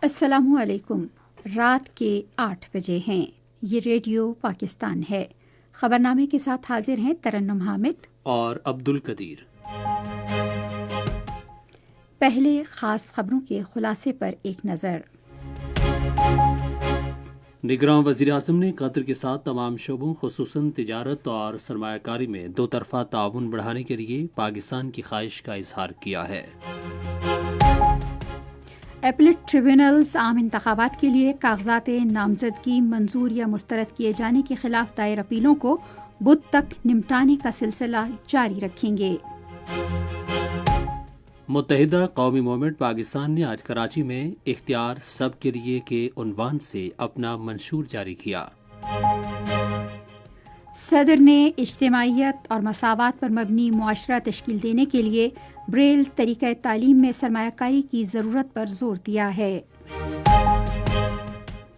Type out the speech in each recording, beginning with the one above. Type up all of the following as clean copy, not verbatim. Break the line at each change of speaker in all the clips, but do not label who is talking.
السلام علیکم۔ رات کے 8 بجے ہیں۔ یہ ریڈیو پاکستان ہے۔ خبرنامے کے ساتھ حاضر ہیں ترنم حامد
اور عبدالقدیر۔
پہلے خاص خبروں کے خلاصے پر ایک نظر۔
نگراں وزیر اعظم نے قطر کے ساتھ تمام شعبوں خصوصاً تجارت اور سرمایہ کاری میں دو طرفہ تعاون بڑھانے کے لیے پاکستان کی خواہش کا اظہار کیا ہے۔
ایپلیٹ ٹریبیونلز عام انتخابات کے لیے کاغذات نامزدگی منظور یا مسترد کیے جانے کے خلاف دائر اپیلوں کو بدھ تک نمٹانے کا سلسلہ جاری رکھیں گے۔
متحدہ قومی موومنٹ پاکستان نے آج کراچی میں اختیار سب کے لیے کے عنوان سے اپنا منشور جاری کیا۔
صدر نے اجتماعیت اور مساوات پر مبنی معاشرہ تشکیل دینے کے لیے بریل طریقہ تعلیم میں سرمایہ کاری کی ضرورت پر زور دیا ہے۔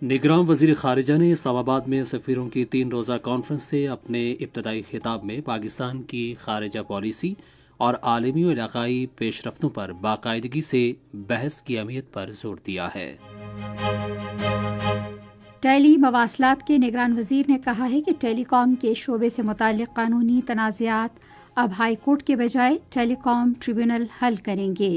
نگراں وزیر خارجہ نے اسلام آباد میں سفیروں کی 3 روزہ کانفرنس سے اپنے ابتدائی خطاب میں پاکستان کی خارجہ پالیسی اور عالمی و علاقائی پیش رفتوں پر باقاعدگی سے بحث کی اہمیت پر زور دیا ہے۔
ٹیلی مواصلات کے نگران وزیر نے کہا ہے کہ ٹیلی کام کے شعبے سے متعلق قانونی تنازعات اب ہائی کورٹ کے بجائے ٹیلی کام ٹریبیونل حل کریں گے۔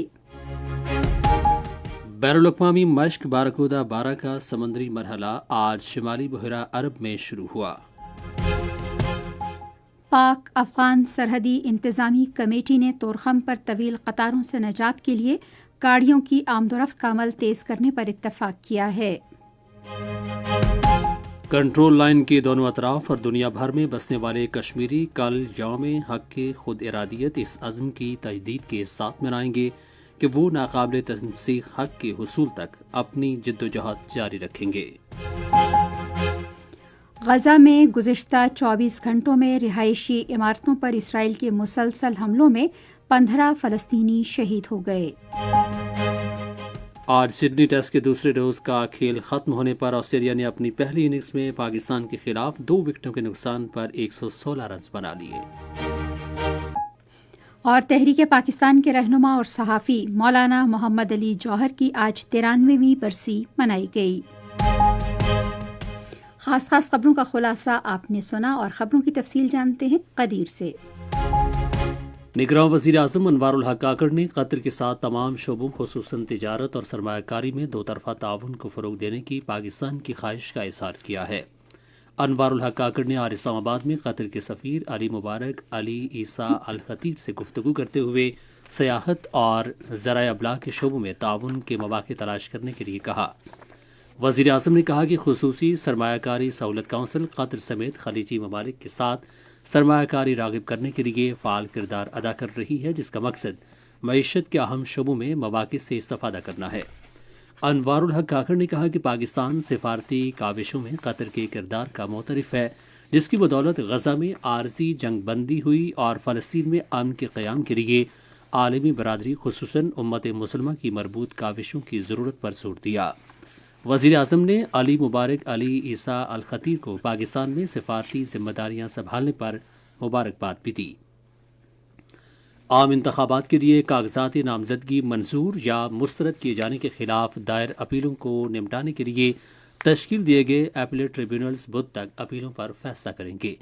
بین الاقوامی مشق باراکودا 12 کا سمندری مرحلہ آج شمالی بحیرہ عرب میں شروع ہوا۔
پاک افغان سرحدی انتظامی کمیٹی نے طورخم پر طویل قطاروں سے نجات کے لیے گاڑیوں کی آمد و رفت کا عمل تیز کرنے پر اتفاق کیا ہے۔
کنٹرول لائن کے دونوں اطراف اور دنیا بھر میں بسنے والے کشمیری کل یوم حق کے خود ارادیت اس عزم کی تجدید کے ساتھ منائیں گے کہ وہ ناقابل تنسیق حق کے حصول تک اپنی جدوجہد جاری رکھیں گے۔
غزہ میں گزشتہ 24 گھنٹوں میں رہائشی عمارتوں پر اسرائیل کے مسلسل حملوں میں 15 فلسطینی شہید ہو گئے۔
آج سڈنی ٹیسٹ کے دوسرے روز کا کھیل ختم ہونے پر آسٹریلیا نے اپنی پہلی اننگز میں پاکستان کے خلاف 2 وکٹوں کے نقصان پر 116 رنز بنا لیے۔
اور تحریک پاکستان کے رہنما اور صحافی مولانا محمد علی جوہر کی آج 93ویں برسی منائی گئی۔ خاص خبروں کا خلاصہ آپ نے سنا اور خبروں کی تفصیل جانتے ہیں قدیر سے۔
نگراں وزیر اعظم انوار الحق کاکڑ نے قطر کے ساتھ تمام شعبوں خصوصاً تجارت اور سرمایہ کاری میں دو طرفہ تعاون کو فروغ دینے کی پاکستان کی خواہش کا اظہار کیا ہے۔ انوار الحق کاکڑ نے آج اسلام آباد میں قطر کے سفیر علی مبارک علی عیسیٰ الخطیر سے گفتگو کرتے ہوئے سیاحت اور ذرائع ابلاغ کے شعبوں میں تعاون کے مواقع تلاش کرنے کے لیے کہا۔ وزیر اعظم نے کہا کہ خصوصی سرمایہ کاری سہولت کونسل قطر سمیت خلیجی ممالک کے ساتھ سرمایہ کاری راغب کرنے کے لیے فعال کردار ادا کر رہی ہے، جس کا مقصد معیشت کے اہم شعبوں میں مواقع سے استفادہ کرنا ہے۔ انوار الحق کاکڑ نے کہا کہ پاکستان سفارتی کاوشوں میں قطر کے کردار کا معترف ہے، جس کی بدولت غزہ میں عارضی جنگ بندی ہوئی اور فلسطین میں امن کے قیام کے لیے عالمی برادری خصوصاً امت مسلمہ کی مربوط کاوشوں کی ضرورت پر زور دیا۔ وزیر اعظم نے علی مبارک علی عیسیٰ الخطیر کو پاکستان میں سفارتی ذمہ داریاں سنبھالنے پر مبارکباد بھی دی۔ عام انتخابات کے لیے کاغذات نامزدگی منظور یا مسترد کیے جانے کے خلاف دائر اپیلوں کو نمٹانے کے لیے تشکیل دیے گئے ایپلیٹ ٹریبیونلز بدھ تک اپیلوں پر فیصلہ کریں گے۔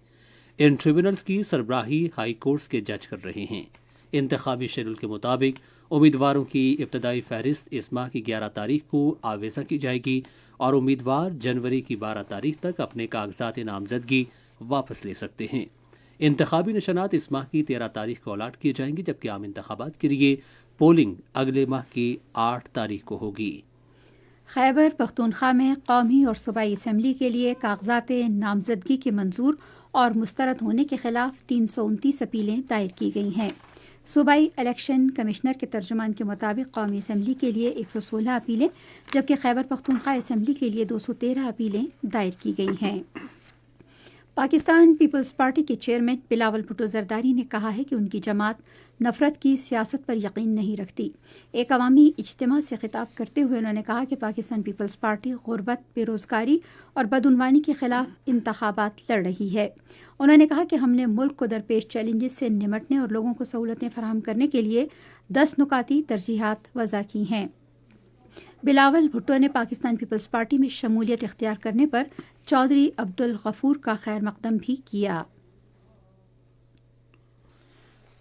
ان ٹریبیونلز کی سربراہی ہائی کورٹس کے جج کر رہے ہیں۔ انتخابی شیڈول کے مطابق امیدواروں کی ابتدائی فہرست اس ماہ کی 11 تاریخ کو آویزہ کی جائے گی اور امیدوار جنوری کی 12 تاریخ تک اپنے کاغذات نامزدگی واپس لے سکتے ہیں۔ انتخابی نشانات اس ماہ کی 13 تاریخ کو الاٹ کیے جائیں گے، جبکہ عام انتخابات کے لیے پولنگ اگلے ماہ کی 8 تاریخ کو ہوگی۔
خیبر پختونخوا میں قومی اور صوبائی اسمبلی کے لیے کاغذات نامزدگی کے منظور اور مسترد ہونے کے خلاف 329 اپیلیں دائر کی گئی ہیں۔ صوبائی الیکشن کمشنر کے ترجمان کے مطابق قومی اسمبلی کے لیے 116 اپیلیں جبکہ خیبر پختونخوا اسمبلی کے لیے 213 اپیلیں دائر کی گئی ہیں۔ پاکستان پیپلز پارٹی کے چیئرمین بلاول بھٹو زرداری نے کہا ہے کہ ان کی جماعت نفرت کی سیاست پر یقین نہیں رکھتی۔ ایک عوامی اجتماع سے خطاب کرتے ہوئے انہوں نے کہا کہ پاکستان پیپلز پارٹی غربت، بے روزگاری اور بدعنوانی کے خلاف انتخابات لڑ رہی ہے۔ انہوں نے کہا کہ ہم نے ملک کو درپیش چیلنجز سے نمٹنے اور لوگوں کو سہولتیں فراہم کرنے کے لیے 10 نکاتی ترجیحات وضع کی ہیں۔ بلاول بھٹو نے پاکستان پیپلز پارٹی میں شمولیت اختیار کرنے پر چودھری عبدالغفور کا خیر مقدم بھی کیا۔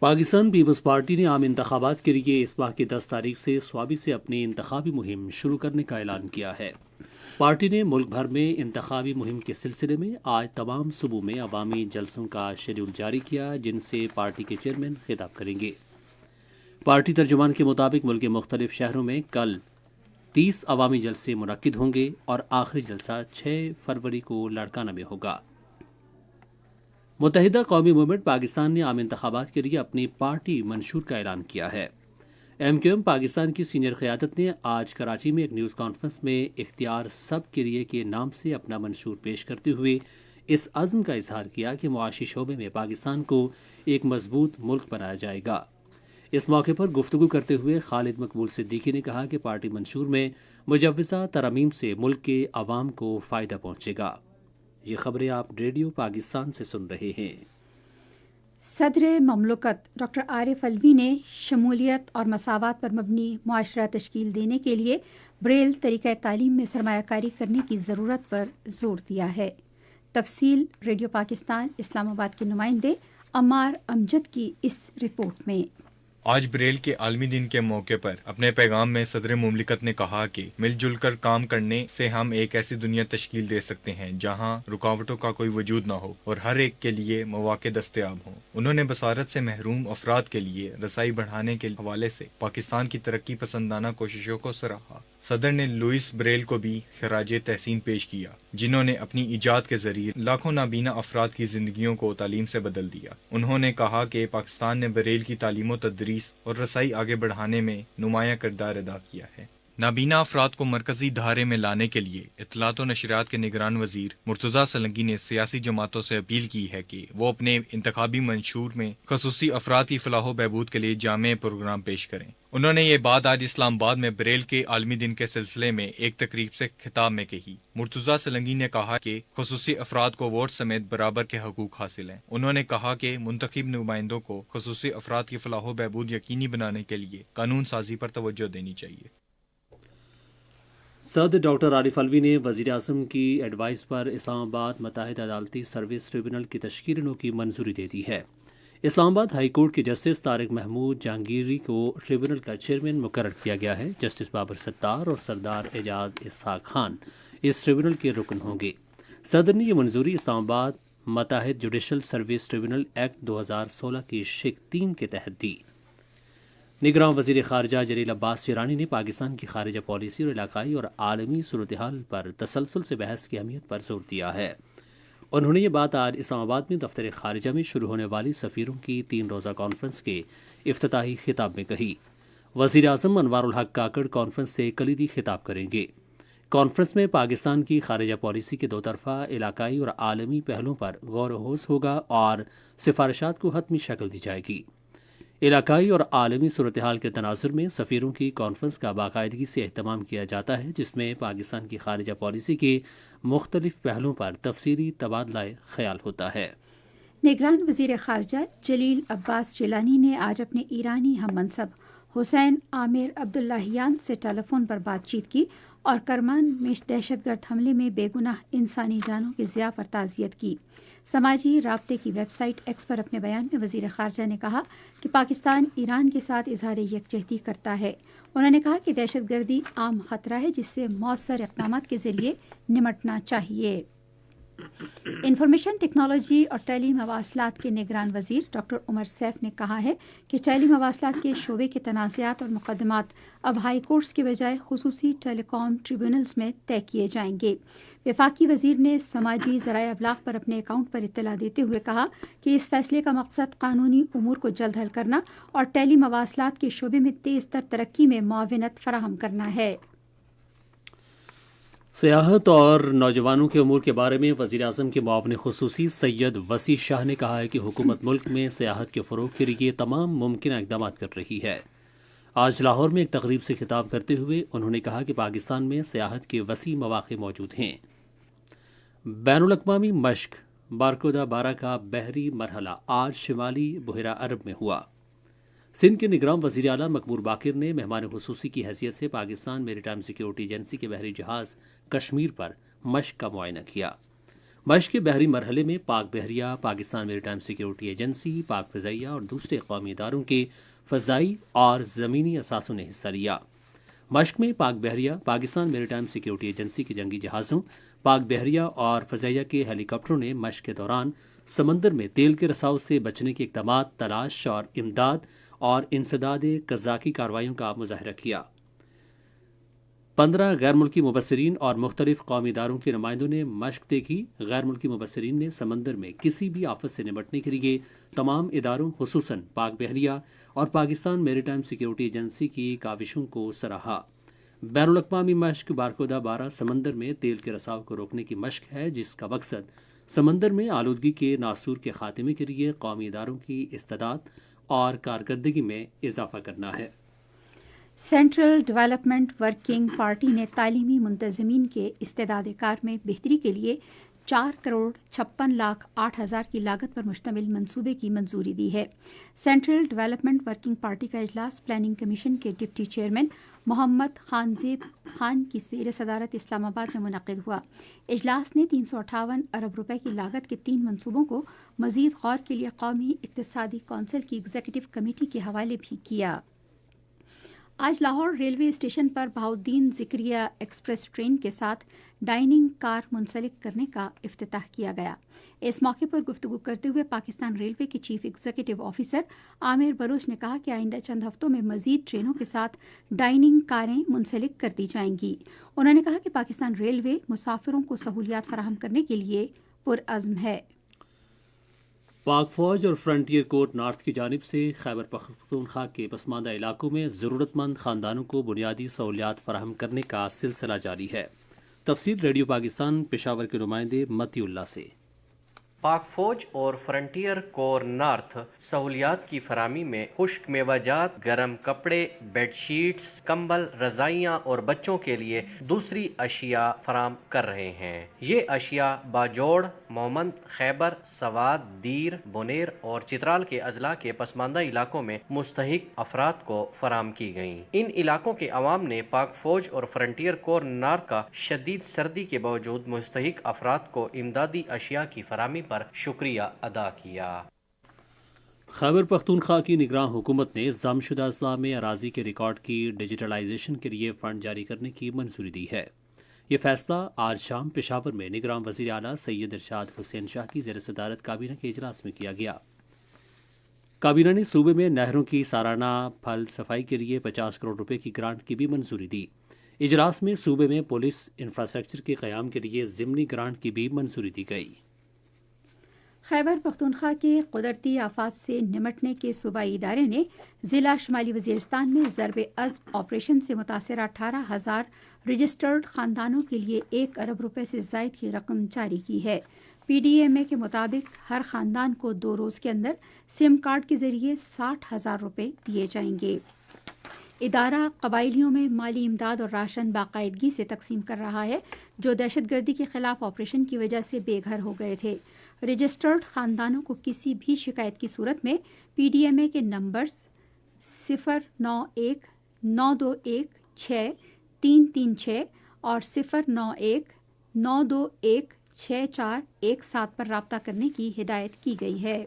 پاکستان پیپلز پارٹی نے عام انتخابات کے لیے اس ماہ کی 10 تاریخ سے سوابی سے اپنی انتخابی مہم شروع کرنے کا اعلان کیا ہے۔ پارٹی نے ملک بھر میں انتخابی مہم کے سلسلے میں آج تمام صوبوں میں عوامی جلسوں کا شیڈول جاری کیا، جن سے پارٹی کے چیئرمین خطاب کریں گے۔ پارٹی ترجمان کے مطابق ملک کے مختلف شہروں میں کل 30 عوامی جلسے منعقد ہوں گے اور آخری جلسہ 6 فروری کو لاڑکانہ میں ہوگا۔ متحدہ قومی موومنٹ پاکستان نے عام انتخابات کے لیے اپنی پارٹی منشور کا اعلان کیا ہے۔ MQM پاکستان کی سینئر قیادت نے آج کراچی میں ایک نیوز کانفرنس میں اختیار سب کے لیے کے نام سے اپنا منشور پیش کرتے ہوئے اس عزم کا اظہار کیا کہ معاشی شعبے میں پاکستان کو ایک مضبوط ملک بنایا جائے گا۔ اس موقع پر گفتگو کرتے ہوئے خالد مقبول صدیقی نے کہا کہ پارٹی منشور میں مجوزہ ترامیم سے ملک کے عوام کو فائدہ پہنچے گا۔ یہ خبریں آپ ریڈیو پاکستان سے سن رہے ہیں۔
صدر مملکت ڈاکٹر عارف علوی نے شمولیت اور مساوات پر مبنی معاشرہ تشکیل دینے کے لیے بریل طریقہ تعلیم میں سرمایہ کاری کرنے کی ضرورت پر زور دیا ہے۔ تفصیل ریڈیو پاکستان اسلام آباد کے نمائندے عمار امجد کی اس رپورٹ میں۔
آج بریل کے عالمی دن کے موقع پر اپنے پیغام میں صدر مملکت نے کہا کہ مل جل کر کام کرنے سے ہم ایک ایسی دنیا تشکیل دے سکتے ہیں جہاں رکاوٹوں کا کوئی وجود نہ ہو اور ہر ایک کے لیے مواقع دستیاب ہوں۔ انہوں نے بصارت سے محروم افراد کے لیے رسائی بڑھانے کے حوالے سے پاکستان کی ترقی پسندانہ کوششوں کو سراہا۔ صدر نے لوئس بریل کو بھی خراج تحسین پیش کیا، جنہوں نے اپنی ایجاد کے ذریعے لاکھوں نابینا افراد کی زندگیوں کو تعلیم سے بدل دیا۔ انہوں نے کہا کہ پاکستان نے بریل کی تعلیم و تدریس اور رسائی آگے بڑھانے میں نمایاں کردار ادا کیا ہے۔ نابینا افراد کو مرکزی دھارے میں لانے کے لیے اطلاعات و نشریات کے نگران وزیر مرتضیٰ سلنگی نے سیاسی جماعتوں سے اپیل کی ہے کہ وہ اپنے انتخابی منشور میں خصوصی افراد کی فلاح و بہبود کے لیے جامع پروگرام پیش کریں۔ انہوں نے یہ بات آج اسلام آباد میں بریل کے عالمی دن کے سلسلے میں ایک تقریب سے خطاب میں کہی۔ مرتضیٰ سلنگی نے کہا کہ خصوصی افراد کو ووٹ سمیت برابر کے حقوق حاصل ہیں۔ انہوں نے کہا کہ منتخب نمائندوں کو خصوصی افراد کی فلاح و بہبود یقینی بنانے کے لیے قانون سازی پر توجہ دینی چاہیے۔
صدر ڈاکٹر عارف علوی نے وزیر اعظم کی ایڈوائس پر اسلام آباد متحد عدالتی سروس ٹریبونل کی تشکیل کی منظوری دے دی ہے۔ اسلام آباد ہائی کورٹ کے جسٹس طارق محمود جہانگیری کو ٹریبونل کا چیئرمین مقرر کیا گیا ہے۔ جسٹس بابر ستار اور سردار اعجاز اسحاق خان اس ٹریبونل کے رکن ہوں گے۔ صدر نے یہ منظوری اسلام آباد متحد جوڈیشل سروس ٹریبونل ایکٹ 2016 کی شق 3 کے تحت دی۔ نگراں وزیر خارجہ جلیل عباس چرانی نے پاکستان کی خارجہ پالیسی اور علاقائی اور عالمی صورتحال پر تسلسل سے بحث کی اہمیت پر زور دیا ہے۔ انہوں نے یہ بات آج اسلام آباد میں دفتر خارجہ میں شروع ہونے والی سفیروں کی 3 روزہ کانفرنس کے افتتاحی خطاب میں کہی۔ وزیر اعظم انوار الحق کاکڑ کانفرنس سے کلیدی خطاب کریں گے۔ کانفرنس میں پاکستان کی خارجہ پالیسی کے 2 طرفہ علاقائی اور عالمی پہلوؤں پر غور و خوض ہوگا اور سفارشات کو حتمی شکل دی جائے گی۔ علاقائی اور عالمی صورتحال کے تناظر میں سفیروں کی کانفرنس کا باقاعدگی سے اہتمام کیا جاتا ہے، جس میں پاکستان کی خارجہ پالیسی کے مختلف پہلوؤں پر تفصیلی تبادلہ خیال ہوتا ہے۔
نگران وزیر خارجہ جلیل عباس چیلانی نے آج اپنے ایرانی ہم منصب حسین عامر عبداللہیان سے ٹیلی فون پر بات چیت کی اور کرمان میں دہشت گرد حملے میں بے گناہ انسانی جانوں کی ضیاع پر تعزیت کی۔ سماجی رابطے کی ویب سائٹ ایکس پر اپنے بیان میں وزیر خارجہ نے کہا کہ پاکستان ایران کے ساتھ اظہار یکجہتی کرتا ہے۔ انہوں نے کہا کہ دہشت گردی عام خطرہ ہے جس سے مؤثر اقدامات کے ذریعے نمٹنا چاہیے۔ انفارمیشن ٹیکنالوجی اور ٹیلی مواصلات کے نگران وزیر ڈاکٹر عمر سیف نے کہا ہے کہ ٹیلی مواصلات کے شعبے کے تنازعات اور مقدمات اب ہائی کورٹس کے بجائے خصوصی ٹیلی کام ٹریبونلز میں طے کیے جائیں گے۔ وفاقی وزیر نے سماجی ذرائع ابلاغ پر اپنے اکاؤنٹ پر اطلاع دیتے ہوئے کہا کہ اس فیصلے کا مقصد قانونی امور کو جلد حل کرنا اور ٹیلی مواصلات کے شعبے میں تیز تر ترقی میں معاونت فراہم کرنا ہے۔
سیاحت اور نوجوانوں کے امور کے بارے میں وزیر اعظم کے معاون خصوصی سید وسیع شاہ نے کہا ہے کہ حکومت ملک میں سیاحت کے فروغ کے لیے تمام ممکنہ اقدامات کر رہی ہے۔ آج لاہور میں ایک تقریب سے خطاب کرتے ہوئے انہوں نے کہا کہ پاکستان میں سیاحت کے وسیع مواقع موجود ہیں۔ بین الاقوامی مشق بارکودا 12 کا بحری مرحلہ آج شمالی بحیرہ عرب میں ہوا۔ سندھ کے نگراں وزیر اعلیٰ مقبول باقر نے مہمان خصوصی کی حیثیت سے پاکستان میری ٹائم سیکیورٹی ایجنسی کے بحری جہاز کشمیر پر مشق کا معائنہ کیا۔ مشق کے بحری مرحلے میں پاک بحریہ، پاکستان میری ٹائم سیکیورٹی ایجنسی، پاک فضائیہ اور دوسرے قومی اداروں کے فضائی اور زمینی اثاثوں نے حصہ لیا۔ مشق میں پاک بحریہ، پاکستان میری ٹائم سیکیورٹی ایجنسی کے جنگی جہازوں، پاک بحریہ اور فضائیہ کے ہیلی کاپٹروں نے مشق کے دوران سمندر میں تیل کے رساؤ سے بچنے کے اقدامات، تلاش اور امداد اور انسداد قزاقی کارروائیوں کا مظاہرہ کیا۔ 15 غیر ملکی مبصرین اور مختلف قومی اداروں کے نمائندوں نے مشق دیکھی۔ غیر ملکی مبصرین نے سمندر میں کسی بھی آفت سے نمٹنے کے لیے تمام اداروں خصوصاً پاک بحریہ اور پاکستان میری ٹائم سیکیورٹی ایجنسی کی کاوشوں کو سراہا۔ بین الاقوامی مشق بارکودہ 12 سمندر میں تیل کے رساؤ کو روکنے کی مشق ہے، جس کا مقصد سمندر میں آلودگی کے ناسور کے خاتمے کے لیے قومی اداروں کی استعداد اور کارکردگی میں اضافہ کرنا ہے۔
سینٹرل ڈیولپمنٹ ورکنگ پارٹی نے تعلیمی منتظمین کے استعداد کار میں بہتری کے لیے 4,56,08,000 کی لاگت پر مشتمل منصوبے کی منظوری دی ہے۔ سینٹرل ڈیولپمنٹ ورکنگ پارٹی کا اجلاس پلاننگ کمیشن کے ڈپٹی چیئرمین محمد خانزیب خان کی زیر صدارت اسلام آباد میں منعقد ہوا۔ اجلاس نے 358 ارب روپے کی لاگت کے 3 منصوبوں کو مزید غور کے لیے قومی اقتصادی کونسل کی ایگزیکٹو کمیٹی کے حوالے بھی کیا۔ آج لاہور ریلوے اسٹیشن پر بہاؤالدین ذکریہ ایکسپریس ٹرین کے ساتھ ڈائننگ کار منسلک کرنے کا افتتاح کیا گیا۔ اس موقع پر گفتگو کرتے ہوئے پاکستان ریلوے کے چیف ایگزیکٹو آفیسر عامر بلوچ نے کہا کہ آئندہ چند ہفتوں میں مزید ٹرینوں کے ساتھ ڈائننگ کاریں منسلک کر دی جائیں گی۔ انہوں نے کہا کہ پاکستان ریلوے مسافروں کو سہولیات فراہم کرنے کے لیے پرعزم ہے۔
پاک فوج اور فرنٹیئر کورٹ نارتھ کی جانب سے خیبر پختونخوا کے پسماندہ علاقوں میں ضرورت مند خاندانوں کو بنیادی سہولیات فراہم کرنے کا سلسلہ جاری ہے۔ تفصیل ریڈیو پاکستان پشاور کے نمائندے متی اللہ سے۔
پاک فوج اور فرنٹیئر کور نارتھ سہولیات کی فراہمی میں خشک میوہ جات، گرم کپڑے، بیڈ شیٹس، کمبل، رضائیاں اور بچوں کے لیے دوسری اشیاء فراہم کر رہے ہیں۔ یہ اشیاء باجوڑ، مومند، خیبر، سوات، دیر، بنیر اور چترال کے اضلاع کے پسماندہ علاقوں میں مستحق افراد کو فراہم کی گئیں۔ ان علاقوں کے عوام نے پاک فوج اور فرنٹیئر کور نارتھ کا شدید سردی کے باوجود مستحق افراد کو امدادی اشیاء کی فراہمی پر شکریہ ادا کیا۔
خیبر پختونخوا کی نگراں حکومت نے ضم شدہ اضلاع میں اراضی کے ریکارڈ کی ڈیجیٹلائزیشن کے لیے فنڈ جاری کرنے کی منظوری دی ہے۔ یہ فیصلہ آج شام پشاور میں نگراں وزیر اعلیٰ سید ارشاد حسین شاہ کی زیر صدارت کابینہ کے اجلاس میں کیا گیا۔ کابینہ نے صوبے میں نہروں کی سالانہ پھل صفائی کے لیے 50 کروڑ روپے کی گرانٹ کی بھی منظوری دی۔ اجلاس میں صوبے میں پولیس انفراسٹرکچر کے قیام کے لیے ضمنی گرانٹ کی بھی منظوری دی گئی۔
خیبر پختونخوا کے قدرتی آفات سے نمٹنے کے صوبائی ادارے نے ضلع شمالی وزیرستان میں ضرب عضب آپریشن سے متاثرہ 18,000 رجسٹرڈ خاندانوں کے لیے 1 ارب روپے سے زائد کی رقم جاری کی ہے۔ پی ڈی ایم اے کے مطابق ہر خاندان کو 2 روز کے اندر سم کارڈ کے ذریعے 60,000 روپے دیے جائیں گے۔ ادارہ قبائلیوں میں مالی امداد اور راشن باقاعدگی سے تقسیم کر رہا ہے جو دہشت گردی کے خلاف آپریشن کی وجہ سے بے گھر ہو گئے تھے۔ رجسٹرڈ خاندانوں کو کسی بھی شکایت کی صورت میں پی ڈی ایم اے کے نمبرز 091-921-6336 اور 091-921-6417 پر رابطہ کرنے کی ہدایت کی گئی ہے۔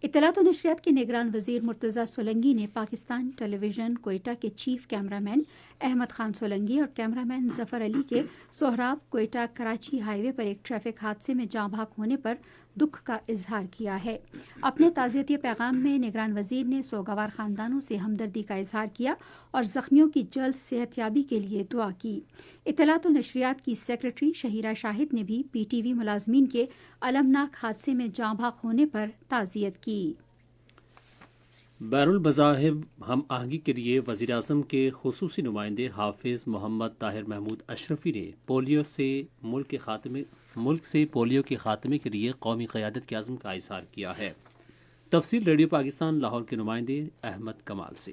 اطلاعات و نشریات کے نگران وزیر مرتضیٰ سولنگی نے پاکستان ٹیلی ویژن کوئٹہ کے چیف کیمرہ مین احمد خان سولنگی اور کیمرہ مین ظفر علی کے سہراب کوئٹہ کراچی ہائی وے پر ایک ٹریفک حادثے میں جاں بحق ہونے پر دکھ کا اظہار کیا ہے۔ اپنے تعزیتی پیغام میں نگران وزیر نے سوگوار خاندانوں سے ہمدردی کا اظہار کیا اور زخمیوں کی جلد صحت یابی کے لیے دعا کی۔ اطلاعات و نشریات کی سیکرٹری شہیرہ شاہد نے بھی پی ٹی وی ملازمین کے المناک حادثے میں جاں بحق ہونے پر تعزیت کی۔
بین المذاہب ہم آہنگی کے لیے وزیر اعظم کے خصوصی نمائندے حافظ محمد طاہر محمود اشرفی نے ملک سے پولیو کے خاتمے کے لیے قومی قیادت کے عزم کا اظہار کیا ہے۔ تفصیل ریڈیو پاکستان لاہور کے نمائندے احمد کمال سے۔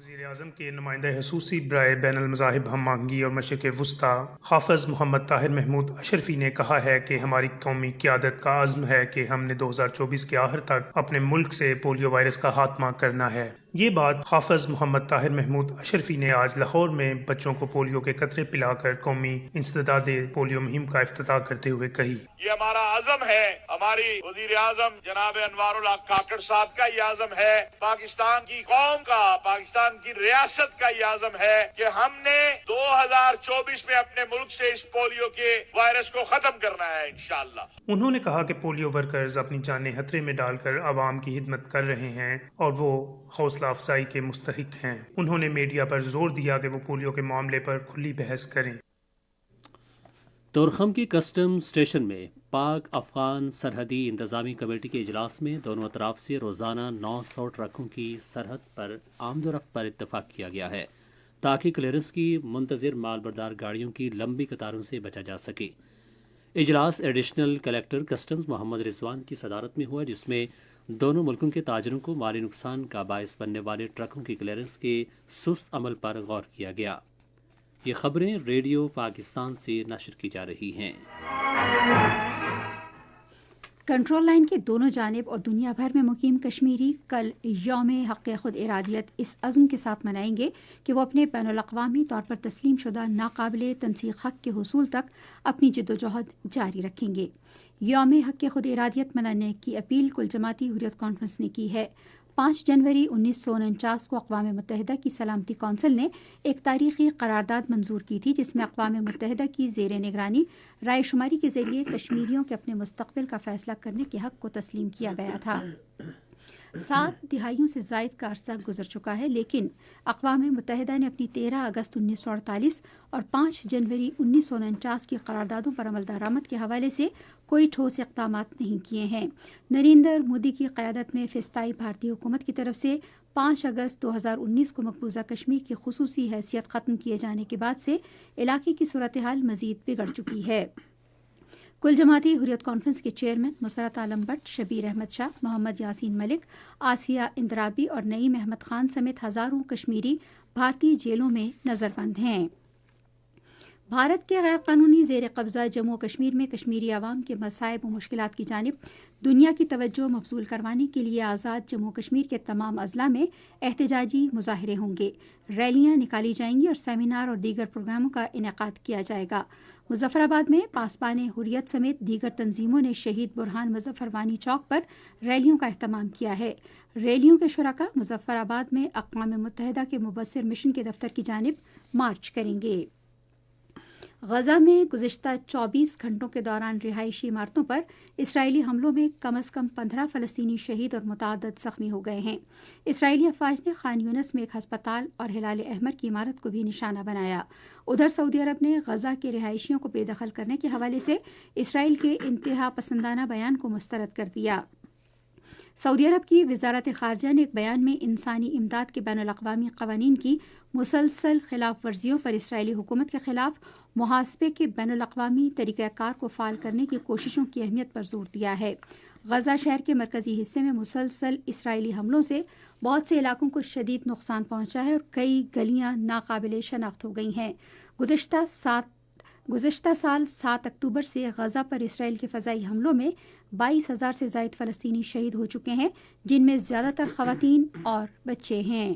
وزیر اعظم کے نمائندہ خصوصی برائے بین المذاہب ہم آہنگی اور مشرق وسطیٰ حافظ محمد طاہر محمود اشرفی نے کہا ہے کہ ہماری قومی قیادت کا عزم ہے کہ ہم نے 2024 کے آخر تک اپنے ملک سے پولیو وائرس کا خاتمہ کرنا ہے۔ یہ بات حافظ محمد طاہر محمود اشرفی نے آج لاہور میں بچوں کو پولیو کے قطرے پلا کر قومی انسداد پولیو مہم کا افتتاح کرتے ہوئے کہی۔
یہ ہمارا عزم ہے، ہماری وزیر اعظم جناب انوار الحق کاکڑ صاحب کا یہ عزم ہے، پاکستان کی قوم کا، پاکستان کی ریاست کا یہ عزم ہے کہ ہم نے 2024 میں اپنے ملک سے اس پولیو کے وائرس کو ختم کرنا ہے انشاءاللہ۔
انہوں نے کہا کہ پولیو ورکرز اپنی جانیں خطرے میں ڈال کر عوام کی خدمت کر رہے ہیں اور وہ حوصلہ افزائی کے مستحق ہیں۔ انہوں نے میڈیا پر زور دیا کہ وہ پولیو کے معاملے پر کھلی بحث کریں۔
تورخم کی کسٹم اسٹیشن میں پاک افغان سرحدی انتظامی کمیٹی کے اجلاس میں دونوں اطراف سے روزانہ 900 ٹرکوں کی سرحد پر آمد و رفت پر اتفاق کیا گیا ہے تاکہ کلیئرنس کی منتظر مال بردار گاڑیوں کی لمبی قطاروں سے بچا جا سکے۔ اجلاس ایڈیشنل کلیکٹر کسٹمز محمد رضوان کی صدارت میں ہوا، جس میں دونوں ملکوں کے تاجروں کو مالی نقصان کا باعث بننے والے ٹرکوں کی کلیئرنس کے سست عمل پر غور کیا گیا۔ یہ خبریں ریڈیو پاکستان سے نشر کی جا رہی ہیں۔
کنٹرول لائن کے دونوں جانب اور دنیا بھر میں مقیم کشمیری کل یوم حق خود ارادیت اس عزم کے ساتھ منائیں گے کہ وہ اپنے بین الاقوامی طور پر تسلیم شدہ ناقابل تنسیق حق کے حصول تک اپنی جدوجہد جاری رکھیں گے۔ یوم حق خود ارادیت منانے کی اپیل کل جماعتی حریت کانفرنس نے کی ہے۔ 5 جنوری 1949 کو اقوام متحدہ کی سلامتی کونسل نے ایک تاریخی قرارداد منظور کی تھی، جس میں اقوام متحدہ کی زیر نگرانی رائے شماری کے ذریعے کشمیریوں کے اپنے مستقبل کا فیصلہ کرنے کے حق کو تسلیم کیا گیا تھا۔ 7 دہائیوں سے زائد کا عرصہ گزر چکا ہے، لیکن اقوام متحدہ نے اپنی 13 اگست 1948 اور 5 جنوری 1949 کی قراردادوں پر عمل درآمد کے حوالے سے کوئی ٹھوس اقدامات نہیں کیے ہیں۔ نریندر مودی کی قیادت میں فسطائی بھارتی حکومت کی طرف سے 5 اگست 2019 کو مقبوضہ کشمیر کی خصوصی حیثیت ختم کیے جانے کے بعد سے علاقے کی صورتحال مزید بگڑ چکی ہے۔ کل جماعتی حریت کانفرنس کے چیئرمین مسرت عالم بٹ، شبیر احمد شاہ، محمد یاسین ملک، آسیہ اندرابی اور نعیم احمد خان سمیت ہزاروں کشمیری بھارتی جیلوں میں نظر بند ہیں۔ بھارت کے غیر قانونی زیر قبضہ جموں کشمیر میں کشمیری عوام کے مصائب و مشکلات کی جانب دنیا کی توجہ مبذول کروانے کے لیے آزاد جموں کشمیر کے تمام اضلاع میں احتجاجی مظاہرے ہوں گے، ریلیاں نکالی جائیں گی اور سیمینار اور دیگر پروگراموں کا انعقاد کیا جائے گا۔ مظفر آباد میں پاسبان حریت سمیت دیگر تنظیموں نے شہید برہان مظفر وانی چوک پر ریلیوں کا اہتمام کیا ہے۔ ریلیوں کے شرکاء مظفر آباد میں اقوام متحدہ کے مبصر مشن کے دفتر کی جانب مارچ کریں گے۔ غزہ میں گزشتہ 24 گھنٹوں کے دوران رہائشی عمارتوں پر اسرائیلی حملوں میں کم از کم 15 فلسطینی شہید اور متعدد زخمی ہو گئے ہیں۔ اسرائیلی افواج نے خان یونس میں ایک ہسپتال اور ہلال احمر کی عمارت کو بھی نشانہ بنایا۔ ادھر سعودی عرب نے غزہ کے رہائشیوں کو بے دخل کرنے کے حوالے سے اسرائیل کے انتہا پسندانہ بیان کو مسترد کر دیا۔ سعودی عرب کی وزارت خارجہ نے ایک بیان میں انسانی امداد کے بین الاقوامی قوانین کی مسلسل خلاف ورزیوں پر اسرائیلی حکومت کے خلاف محاسبے کے بین الاقوامی طریقہ کار کو فعال کرنے کی کوششوں کی اہمیت پر زور دیا ہے۔ غزہ شہر کے مرکزی حصے میں مسلسل اسرائیلی حملوں سے بہت سے علاقوں کو شدید نقصان پہنچا ہے اور کئی گلیاں ناقابل شناخت ہو گئی ہیں۔ گزشتہ سال 7 اکتوبر سے غزہ پر اسرائیل کے فضائی حملوں میں 22,000 سے زائد فلسطینی شہید ہو چکے ہیں، جن میں زیادہ تر خواتین اور بچے ہیں۔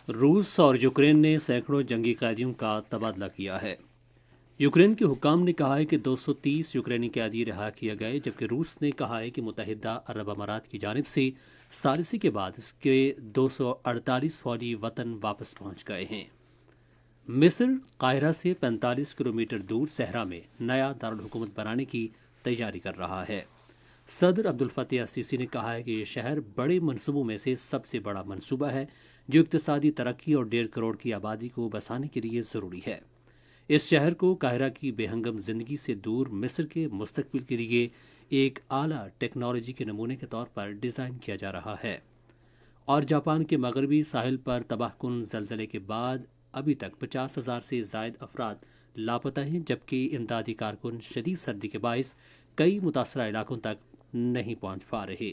روس اور یوکرین نے سینکڑوں جنگی قیدیوں کا تبادلہ کیا ہے۔ یوکرین کے حکام نے کہا ہے کہ 230 یوکرینی قیدی رہا کیے گئے، جبکہ روس نے کہا ہے کہ متحدہ عرب امارات کی جانب سے ثالثی کے بعد اس کے 248 فوجی وطن واپس پہنچ گئے ہیں۔ مصر قاہرہ سے 45 کلومیٹر دور صحرا میں نیا دارالحکومت بنانے کی تیاری کر رہا ہے۔ صدر عبدالفتاح السیسی نے کہا ہے کہ یہ شہر بڑے منصوبوں میں سے سب سے بڑا منصوبہ ہے جو اقتصادی ترقی اور 1.5 کروڑ کی آبادی کو بسانے کے لیے ضروری ہے۔ اس شہر کو قاہرہ کی بے ہنگم زندگی سے دور مصر کے مستقبل کے لیے ایک اعلیٰ ٹیکنالوجی کے نمونے کے طور پر ڈیزائن کیا جا رہا ہے۔ اور جاپان کے مغربی ساحل پر تباہ کن زلزلے کے بعد ابھی تک 50,000 سے زائد افراد لاپتہ ہیں، جبکہ امدادی کارکن شدید سردی کے باعث کئی متاثرہ علاقوں تک نہیں پہنچ پا رہے۔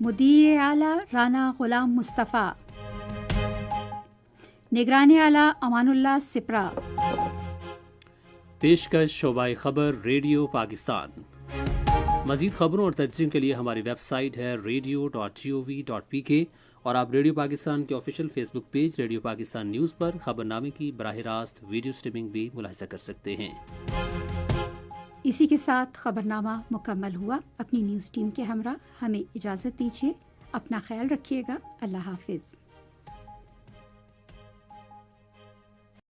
مدیر اعلیٰ رانا غلام مصطفیٰ، نگران اعلیٰ امان اللہ سپرا۔
پیشکش شعبہ خبر ریڈیو پاکستان۔ مزید خبروں اور تجزیوں کے لیے ہماری ویب سائٹ ہے radio.gov.pk اور آپ ریڈیو پاکستان کے آفیشیل فیس بک پیج ریڈیو پاکستان نیوز پر خبرنامے کی براہ راست ویڈیو سٹریمنگ بھی ملاحظہ کر سکتے ہیں۔
اسی کے ساتھ خبرنامہ مکمل ہوا۔ اپنی نیوز ٹیم کے ہمراہ ہمیں اجازت دیجیے، اپنا خیال رکھیے گا، اللہ حافظ۔